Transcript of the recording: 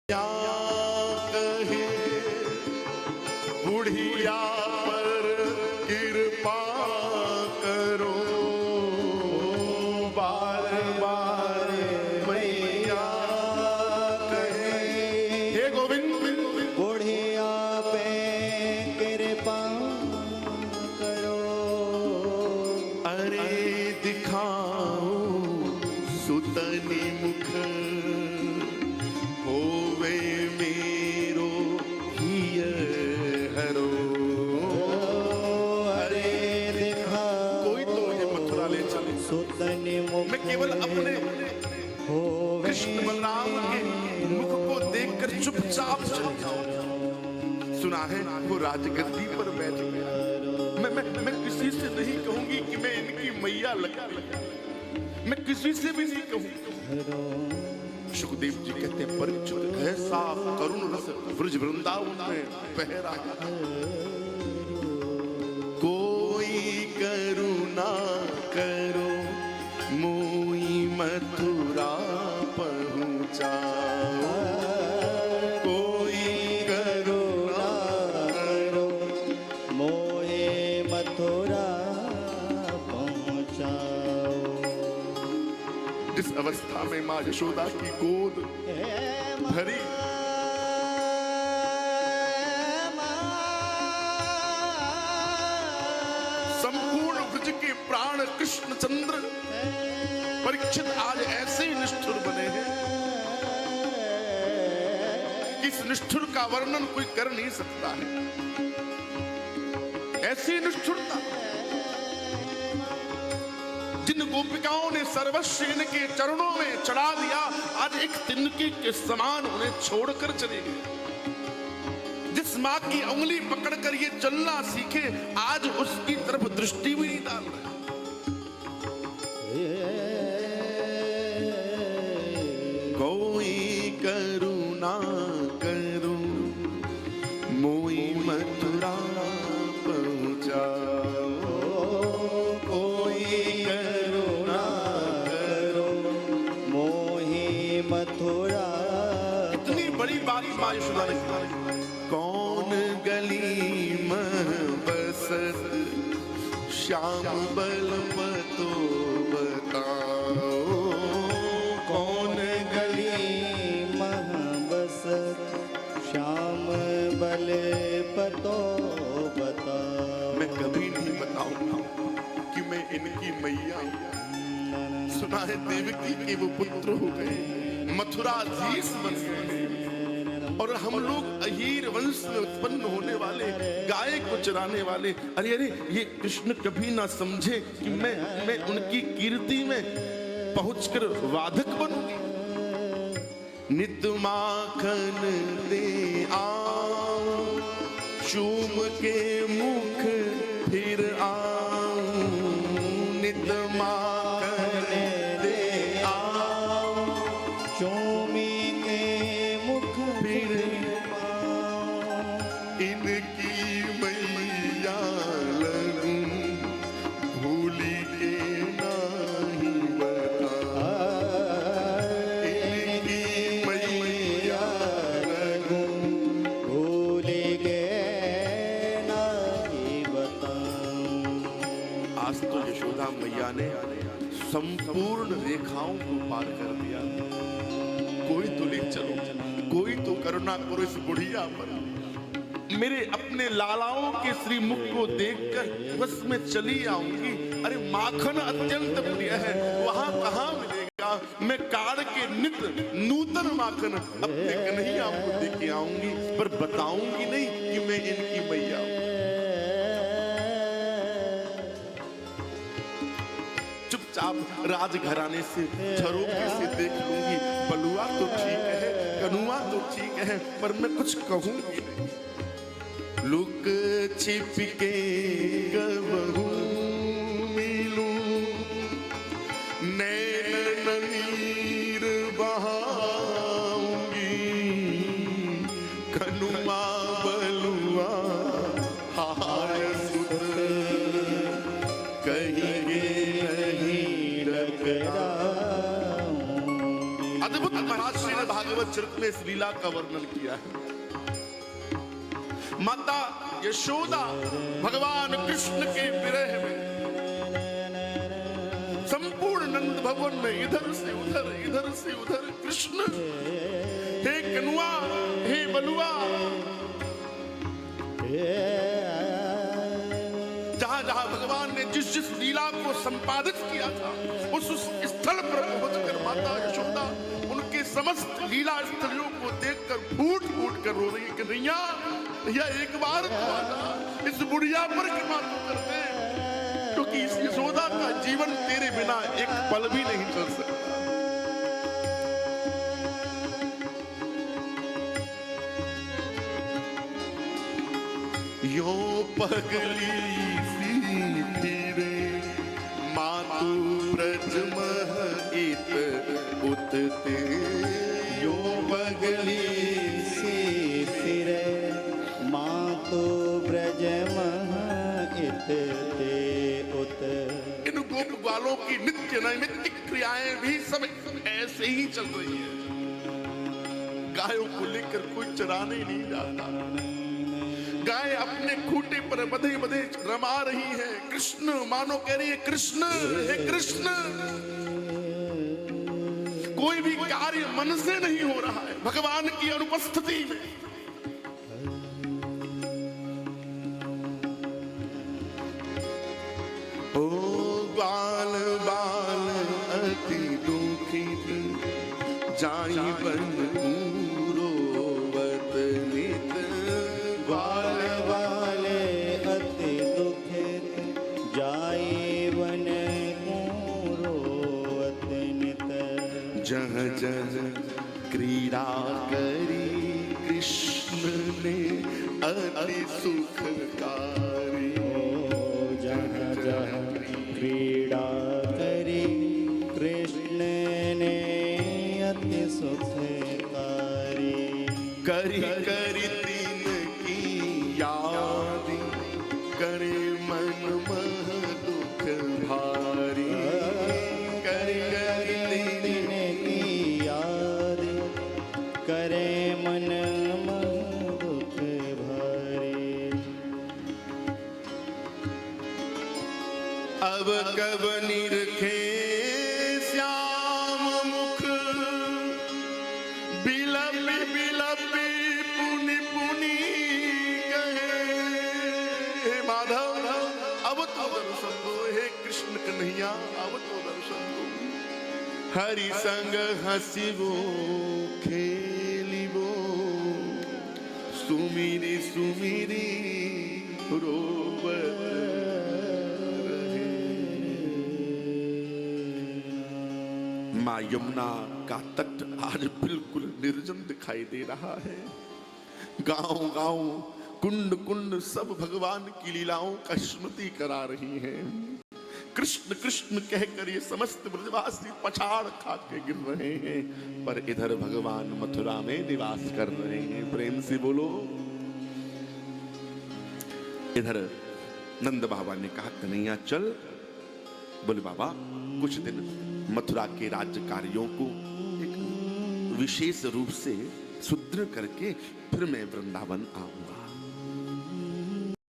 कहे बुढ़िया पर कृपा करो, बार बार मैया कहे हे गोविंद बुढ़िया पे कृपा करो। अरे दिखाओ सुतनी मुख होवे मेरो हिय हरो। अरे दिखा कोई तो मुझे मथुरा ले चले, सुतनी मुख मैं केवल अपने कृष्ण बलराम के मुख को देखकर चुपचाप चल जाऊं। सुना है वो राजगद्दी पर बैठ गया। मैं किसी से नहीं कहूंगी कि मैं इनकी मैया लगा, मैं किसी से भी नहीं कहूंगी। सुखदेव जी कहते हैं परीक्षित ऐसा करुण रस ब्रज वृंदावन में बह रहा है, कोई करुणा करो मोई मथुरा पहुंचाओ, कोई करुणा करो मोहे मथुरा पहुंचाओ। इस अवस्था में मां यशोदा की गोद भरी, संपूर्ण ब्रज के प्राण कृष्णचंद्र परीक्षित आज ऐसे निष्ठुर बने हैं कि इस निष्ठुर का वर्णन कोई कर नहीं सकता है। ऐसी निष्ठुरता, जिन गोपिकाओं ने सर्वस्व इनके चरणों में चढ़ा दिया, आज एक तिनके के समान उन्हें छोड़कर चले गए। जिस मां की उंगली पकड़कर ये चलना सीखे, आज उसकी तरफ दृष्टि भी नहीं डाल रहे। कोई करुणा करो मोई मथुरा पहुंचाओ, कोई करुणा करो मोहे मथुरा। इतनी बड़ी बात मां यशोदा ने की। कौन गली में बसत श्याम बलपतो बताओ, कौन गली मह बसत श्याम बल पतो बताओ। मैं कभी नहीं बताऊंगा कि मैं इनकी मैया हूं। सुना है देवकी के वो पुत्र हो गए, मथुराधीश बन गए, और हम लोग अहीर वंश में उत्पन्न होने वाले, गाय को चराने वाले। अरे अरे ये कृष्ण कभी ना समझे कि मैं उनकी कीर्ति में पहुंचकर वादक बनूंगी। नित माखन दे आऊं, चूम के मुख फिर आऊं, नित माखन दे आऊं, चूमी के मुख फिर इनकी मैया लगूं, भूली के नहीं बता, इनकी मैया लगूं, भूल के नहीं बताऊं। आज तो यशोदा मैया ने संपूर्ण रेखाओं को पार कर दिया। कोई तो ले चलो, कोई तो करुणा करो इस बुढ़िया पर। मेरे अपने लालाओं के श्रीमुख को देखकर बस मैं चली आऊंगी। अरे माखन अत्यंत प्रिय है, वहां कहां मिलेगा। मैं काढ़ के नित नूतन माखन अपने कन्हैया को दे के आऊंगी, पर बताऊंगी नहीं कि मैं इनकी मैया हूं। चुपचाप राजघराने से झरोखे से देख लूंगी। बलुआ तो ठीक है, कनुआ तो ठीक है, पर मैं कुछ कहूंगी नहीं। लुक छिप के कबहू मिलूं, नैन नीर बहाऊंगी, कनुआ बलुआ हाय सुत कहेंगे नहीं रखना। अद्भुत महाराज श्रीमद् भागवत रामचरित में इस लीला का वर्णन किया है। माता यशोदा भगवान कृष्ण के विरह में संपूर्ण नंद भवन में इधर से उधर कृष्ण, हे कनुआ, हे बलुआ, जहां जहां भगवान ने जिस जिस लीला को संपादित किया था उस स्थल पर पहुंचकर माता यशोदा उनके समस्त लीला स्थलियों को देखकर फूट फूट कर रो रही कि नैया एक बार तो आना, इस बुढ़िया पर कृपा तो कर दे, क्योंकि इस यशोदा का जीवन तेरे बिना एक पल भी नहीं चल सकता। यो पगली सी फिरे मातु ब्रज मह इत उतते, यो पगली सी फिरे मातु ब्रज मह इत ते उत। इन गोप ग्वालों की नित्य नैमित्तिक क्रियाएं भी सब ऐसे ही चल रही है। गायों को लेकर कोई चराने नहीं जाता, गाय अपने खूंटे पर बधे बधे रमा रही है। कृष्ण मानो कह रही है कृष्ण, हे कृष्ण। कोई भी कार्य मन से नहीं हो रहा है भगवान की अनुपस्थिति में। ओ बाल बाल अति दुखित जाई बन रोवत नित, बाल बाले अति दुखित जाई वन रोवत नित। जह जह क्रीड़ा करी कृष्ण ने अति सुखकारी, जह जह क्रीड़ा करी कृष्ण ने अति सुखकारी। करी करी तीन की याद करे मन मह दुख भारी, करी करी तीन की याद करे मन मह दुख भारी। अब कब निरखे श्याम मुख, बिलपि बिलपि पुनि पुनि कहे, हे माधव अब तो दर्शन दो, हे कृष्ण कन्हैया अब तो दर्शन दो। हरि संग हंसिबो खेलिबो, सुमिरी सुमिरी रोवत रहे। मां यमुना का तट आज बिल्कुल निर्जन दिखाई दे रहा है। गांव गांव कुंड कुंड सब भगवान की लीलाओं का स्मृति करा रही हैं। कृष्ण कृष्ण कहकर ये समस्त ब्रजवासी पछाड़ खा के गिर रहे हैं, पर इधर भगवान मथुरा में निवास कर रहे हैं। प्रेम से बोलो। इधर नंद बाबा ने कहा कन्हैया चल। बोले बाबा कुछ दिन मथुरा के राज्य कार्यों को एक विशेष रूप से सुदृढ़ करके फिर मैं वृंदावन आऊंगा।